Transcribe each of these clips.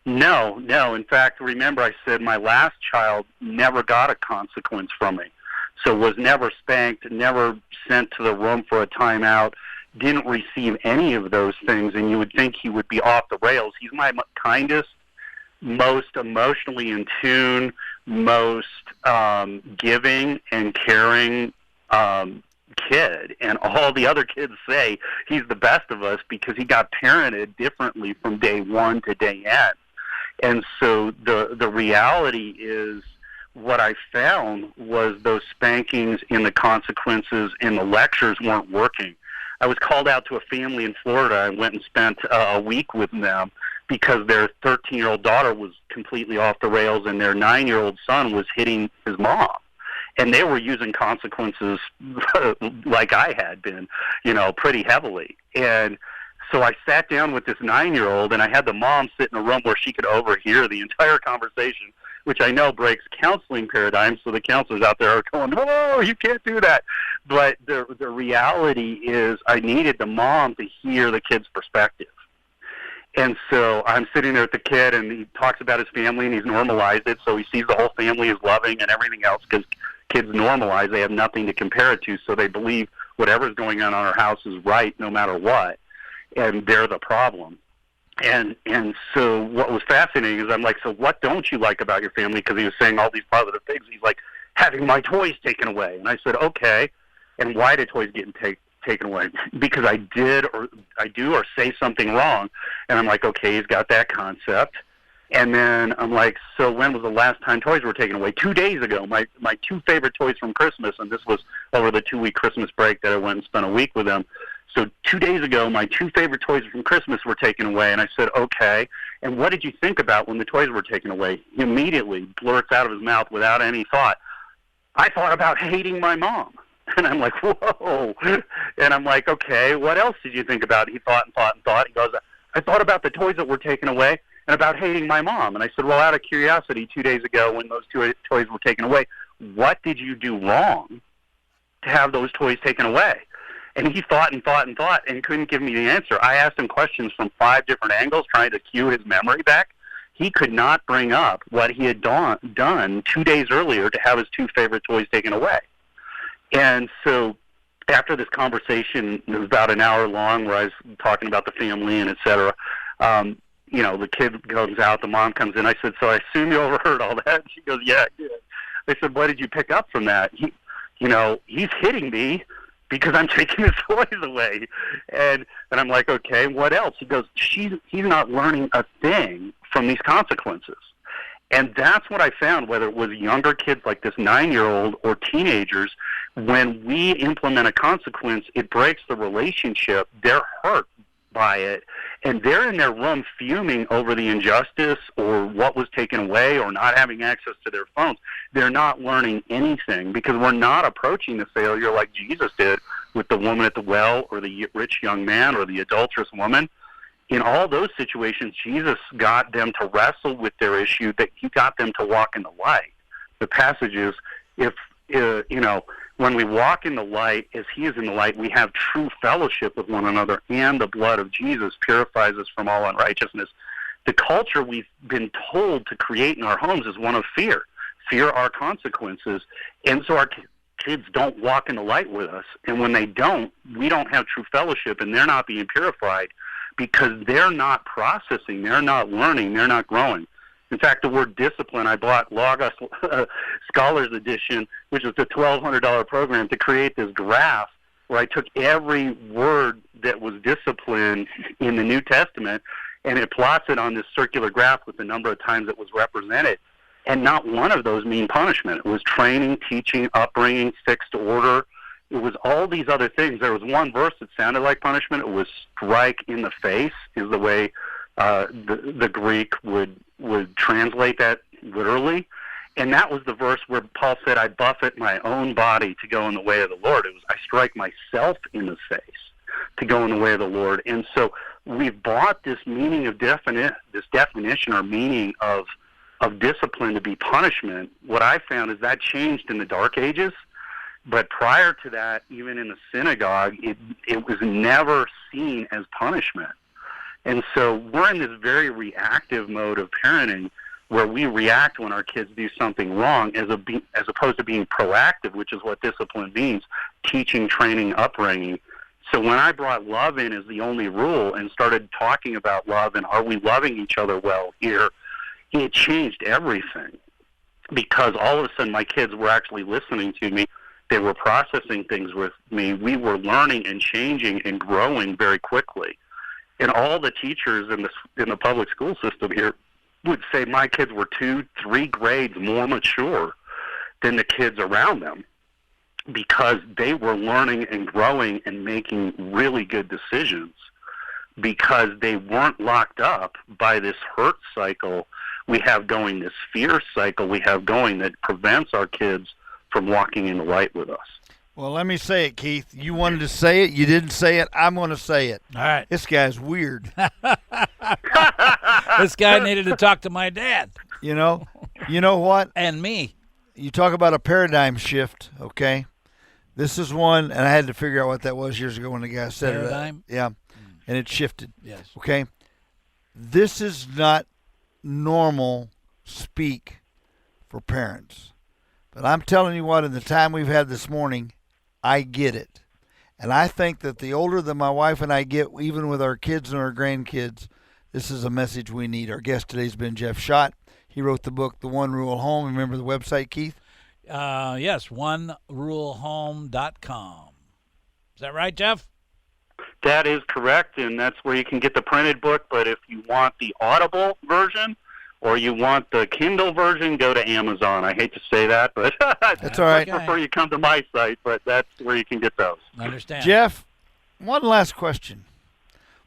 No, no. In fact, remember I said my last child never got a consequence from me. So was never spanked, never sent to the room for a timeout, didn't receive any of those things, and you would think he would be off the rails. He's my kindest, most emotionally in tune, most giving and caring kid. And all the other kids say he's the best of us because he got parented differently from day one to day end. And so the reality is, what I found was those spankings and the consequences and the lectures weren't working. I was called out to a family in Florida. I went and spent a week with them because their 13-year-old daughter was completely off the rails and their 9-year-old son was hitting his mom. And they were using consequences like I had been, pretty heavily. And so I sat down with this 9-year-old, and I had the mom sit in a room where she could overhear the entire conversation, which I know breaks counseling paradigms, so the counselors out there are going, oh, you can't do that. But the reality is I needed the mom to hear the kid's perspective. And so I'm sitting there with the kid, and he talks about his family, and he's normalized it, so he sees the whole family is loving and everything else because kids normalize. They have nothing to compare it to, so they believe whatever's going on in our house is right no matter what, and they're the problem. And so what was fascinating is I'm like, so what don't you like about your family? Because he was saying all these positive things. He's like, having my toys taken away. And I said, okay, and why did toys get taken away? Because I do or say something wrong. And I'm like, okay, he's got that concept. And then I'm like, so when was the last time toys were taken away? 2 days ago. My two favorite toys from Christmas, and this was over the 2-week Christmas break that I went and spent a week with them. So 2 days ago, my two favorite toys from Christmas were taken away, and I said, okay, and what did you think about when the toys were taken away? He immediately blurts out of his mouth without any thought, I thought about hating my mom. And I'm like, whoa. And I'm like, okay, what else did you think about? He thought and thought and thought. He goes, I thought about the toys that were taken away and about hating my mom. And I said, well, out of curiosity, 2 days ago when those two toys were taken away, what did you do wrong to have those toys taken away? And he thought and thought and thought and couldn't give me the answer. I asked him questions from 5 different angles trying to cue his memory back. He could not bring up what he had done 2 days earlier to have his two favorite toys taken away. And so after this conversation, it was about an hour long where I was talking about the family and et cetera, the kid comes out, the mom comes in. I said, so I assume you overheard all that? She goes, yeah, I did. I said, what did you pick up from that? He's hitting me because I'm taking his toys away. And I'm like, okay, what else? He goes, he's not learning a thing from these consequences. And that's what I found, whether it was younger kids like this 9-year-old or teenagers, when we implement a consequence, it breaks the relationship. They're hurt by it, and they're in their room fuming over the injustice or what was taken away or not having access to their phones. They're not learning anything because we're not approaching the failure like Jesus did with the woman at the well or the rich young man or the adulterous woman. In all those situations, Jesus got them to wrestle with their issue, that he got them to walk in the light. The passage is, when we walk in the light, as he is in the light, we have true fellowship with one another, and the blood of Jesus purifies us from all unrighteousness. The culture we've been told to create in our homes is one of fear. Fear our consequences. And so our kids don't walk in the light with us. And when they don't, we don't have true fellowship, and they're not being purified because they're not processing, they're not learning, they're not growing. In fact, the word discipline, I bought Logos Scholars Edition, which is a $1,200 program, to create this graph where I took every word that was discipline in the New Testament, and it plots it on this circular graph with the number of times it was represented. And not one of those mean punishment. It was training, teaching, upbringing, fixed order. It was all these other things. There was one verse that sounded like punishment. It was strike in the face, is the way the Greek would translate that literally. And that was the verse where Paul said, I buffet my own body to go in the way of the Lord. It was, I strike myself in the face to go in the way of the Lord. And so we've bought this meaning of this definition or meaning of discipline to be punishment. What I found is that changed in the Dark Ages. But prior to that, even in the synagogue, it was never seen as punishment. And so we're in this very reactive mode of parenting where we react when our kids do something wrong as opposed to being proactive, which is what discipline means, teaching, training, upbringing. So when I brought love in as the only rule and started talking about love and are we loving each other well here, it changed everything, because all of a sudden my kids were actually listening to me. They were processing things with me. We were learning and changing and growing very quickly. And all the teachers in the public school system here would say my kids were 2-3 grades more mature than the kids around them, because they were learning and growing and making really good decisions, because they weren't locked up by this hurt cycle we have going, this fear cycle we have going that prevents our kids from walking in the light with us. Well, let me say it, Keith. You wanted to say it. You didn't say it. I'm going to say it. All right. This guy's weird. This guy needed to talk to my dad. You know what? And me. You talk about a paradigm shift, okay? This is one, and I had to figure out what that was years ago when the guy said Paradigm? it. Yeah, and it shifted. Yes. Okay? This is not normal speak for parents. But I'm telling you what, in the time we've had this morning, I get it. And I think that the older that my wife and I get, even with our kids and our grandkids, this is a message we need. Our guest today has been Jeff Schadt. He wrote the book, The One Rule Home. Remember the website, Keith? Yes, onerulehome.com. Is that right, Jeff? That is correct, and that's where you can get the printed book. But if you want the Audible version or you want the Kindle version, go to Amazon. I hate to say that, but that's all right. I prefer you come to my site, but that's where you can get those. I understand. Jeff, one last question.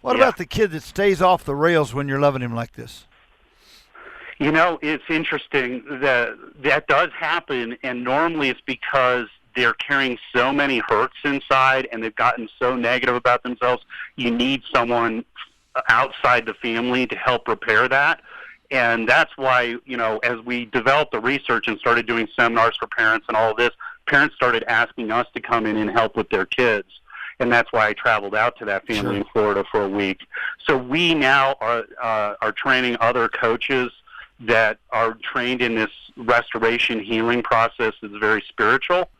What about the kid that stays off the rails when you're loving him like this? You know, it's interesting that does happen, and normally it's because they're carrying so many hurts inside and they've gotten so negative about themselves. You need someone outside the family to help repair that. And that's why, you know, as we developed the research and started doing seminars for parents and all of this, parents started asking us to come in and help with their kids. And that's why I traveled out to that family in Florida for a week. So we now are training other coaches that are trained in this restoration healing process that's very spiritual,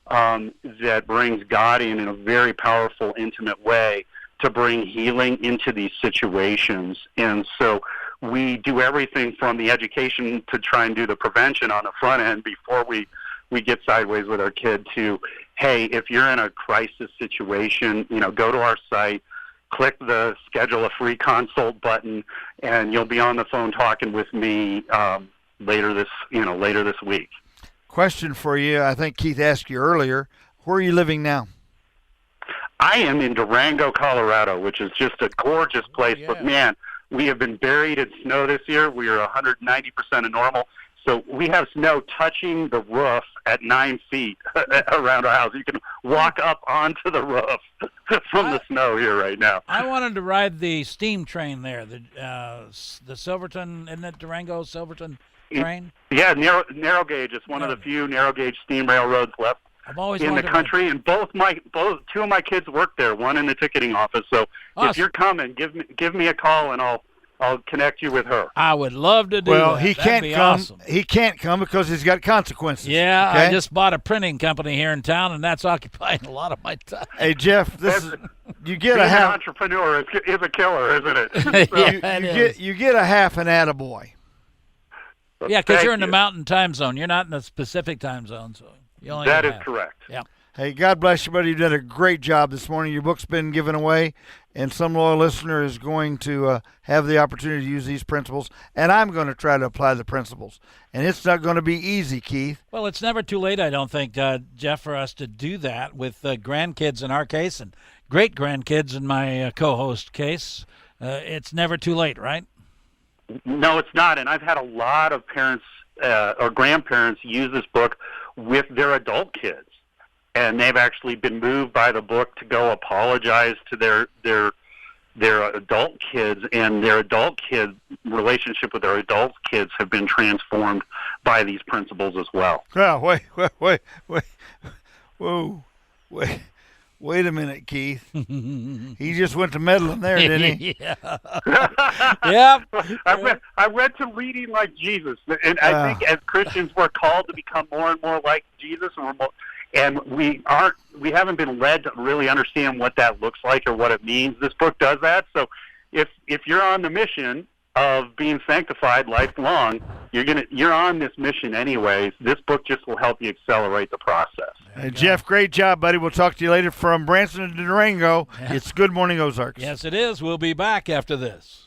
that brings God in a very powerful, intimate way to bring healing into these situations. And so we do everything from the education to try and do the prevention on the front end before we get sideways with our kid to, hey, if you're in a crisis situation, you know, go to our site, click the schedule a free consult button, and you'll be on the phone talking with me later this week. Question for you. I think Keith asked you earlier. Where are you living now? I am in Durango, Colorado, which is just a gorgeous place. Yeah. But, man, we have been buried in snow this year. We are 190% of normal. So we have snow touching the roof at 9 feet around our house. You can walk up onto the roof from the snow here right now. I wanted to ride the steam train there, the Silverton, isn't it Durango Silverton train? Yeah, narrow gauge. It's one of the few narrow gauge steam railroads left I've always in the country, and two of my kids work there. One in the ticketing office. So if you're coming, give me a call, and I'll connect you with her. I would love to do that. Well, he can't come. Awesome. He can't come because he's got consequences. Yeah, okay? I just bought a printing company here in town, and that's occupying a lot of my time. Hey, Jeff, you get Being a half. an entrepreneur is a killer, isn't it? You get a half an attaboy. Yeah, because you're in the mountain time zone. You're not in the specific time zone, so you only That get is half. correct. Yeah. Hey, God bless you, buddy. You did a great job this morning. Your book's been given away, and some loyal listener is going to have the opportunity to use these principles, and I'm going to try to apply the principles. And it's not going to be easy, Keith. Well, it's never too late, I don't think, Jeff, for us to do that with grandkids in our case and great-grandkids in my co-host case. It's never too late, right? No, it's not. And I've had a lot of parents or grandparents use this book with their adult kids. And they've actually been moved by the book to go apologize to their adult kids, and their adult kid relationship with their adult kids have been transformed by these principles as well. Oh, wait. Whoa. Wait a minute, Keith. He just went to meddling there, didn't he? Yeah. Yep. I went to leading like Jesus, and I think as Christians we're called to become more and more like Jesus, and we haven't been led to really understand what that looks like or what it means. This book does that. So if you're on the mission of being sanctified lifelong, you're on this mission anyways. This book just will help you accelerate the process. Jeff, great job, buddy. We'll talk to you later from Branson to Durango. Yeah. It's Good Morning Ozarks. Yes, it is. We'll be back after this.